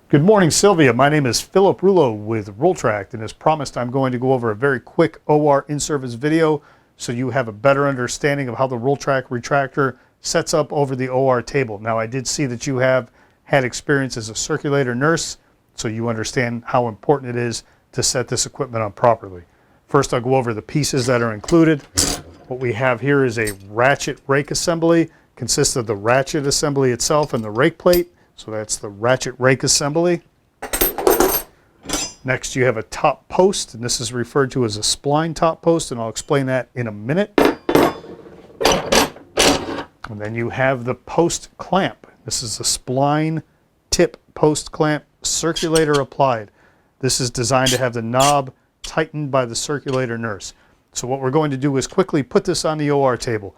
Good morning, Sylvia. My name is Philip Rouleau with Rolltrack, and as promised, I'm going to go over a very quick OR in-service video so you have a better understanding of how the Rolltrack retractor sets up over the OR table. Now, I did see that you have had experience as a circulator nurse, so you understand how important it is to set this equipment up properly. First, I'll go over the pieces that are included. What we have here is a ratchet rake assembly. Consists of the ratchet assembly itself and the rake plate. So that's the ratchet rake assembly. Next, you have a top post, and this is referred to as a spline top post, and I'll explain that in a minute. And then you have the post clamp. This is a spline tip post clamp, circulator applied. This is designed to have the knob tightened by the circulator nurse. So what we're going to do is quickly put this on the OR table.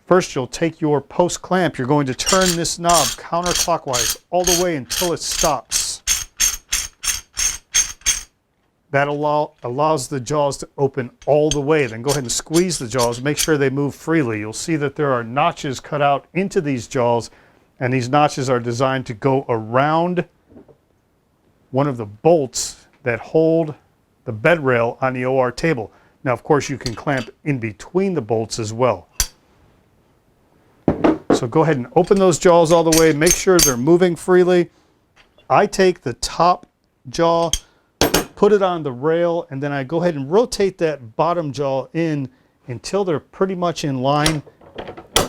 First, you'll take your post clamp. You're going to turn this knob counterclockwise all the way until it stops. That allows the jaws to open all the way. Then go ahead and squeeze the jaws. Make sure they move freely. You'll see that there are notches cut out into these jaws, and these notches are designed to go around one of the bolts that hold the bed rail on the OR table. Now, of course, you can clamp in between the bolts as well. So go ahead and open those jaws all the way. Make sure they're moving freely. I take the top jaw, put it on the rail, and then I go ahead and rotate that bottom jaw in until they're pretty much in line,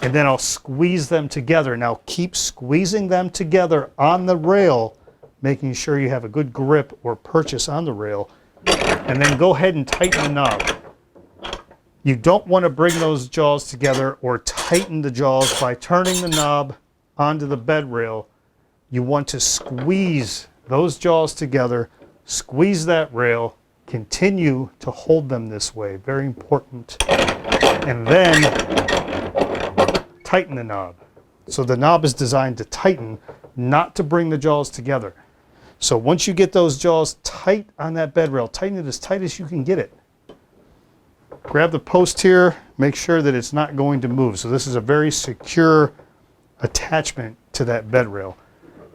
and then I'll squeeze them together. Now keep squeezing them together on the rail, making sure you have a good grip or purchase on the rail, and then go ahead and tighten the knob. You don't want to bring those jaws together or tighten the jaws by turning the knob onto the bed rail. You want to squeeze those jaws together, squeeze that rail, continue to hold them this way, very important, and then tighten the knob. So the knob is designed to tighten, not to bring the jaws together. So once you get those jaws tight on that bed rail, tighten it as tight as you can get it. Grab the post here, make sure that it's not going to move. So this is a very secure attachment to that bed rail.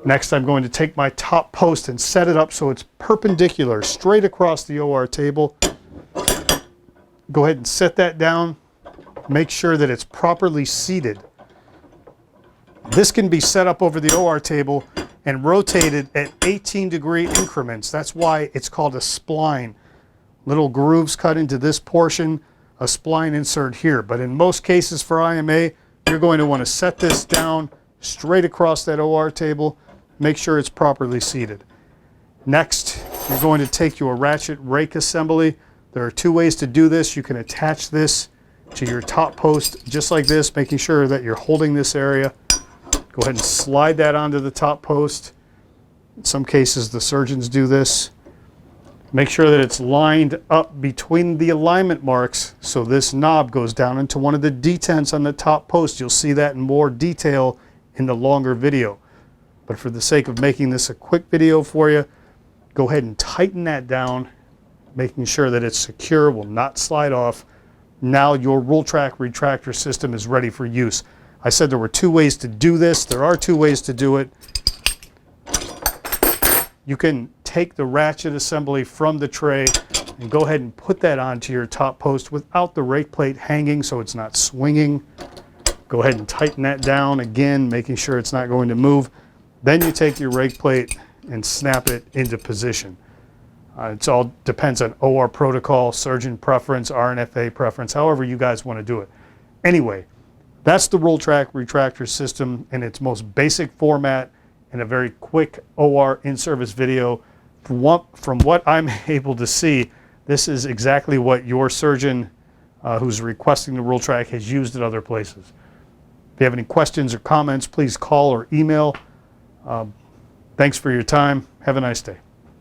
Next, I'm going to take my top post and set it up so it's perpendicular straight across the OR table. Go ahead and set that down. Make sure that it's properly seated. This can be set up over the OR table and rotated at 18-degree increments. That's why it's called a spline. Little grooves cut into this portion, a spline insert here. But in most cases for IMA, you're going to want to set this down straight across that OR table. Make sure it's properly seated. Next, you're going to take your ratchet rake assembly. There are two ways to do this. You can attach this to your top post just like this, making sure that you're holding this area. Go ahead and slide that onto the top post. In some cases, the surgeons do this. Make sure that it's lined up between the alignment marks so this knob goes down into one of the detents on the top post. You'll see that in more detail in the longer video. But for the sake of making this a quick video for you, go ahead and tighten that down, making sure that it's secure, will not slide off. Now your Rolltrack retractor system is ready for use. I said there were two ways to do this. There are two ways to do it. You can take the ratchet assembly from the tray and go ahead and put that onto your top post without the rake plate hanging so it's not swinging. Go ahead and tighten that down again, making sure it's not going to move. Then you take your rake plate and snap it into position. It all depends on OR protocol, surgeon preference, RNFA preference, however you guys want to do it. Anyway, that's the Rolltrack retractor system in its most basic format in a very quick OR in-service video. From what I'm able to see, this is exactly what your surgeon who's requesting the Rolltrack has used at other places. If you have any questions or comments, please call or email. Thanks for your time. Have a nice day.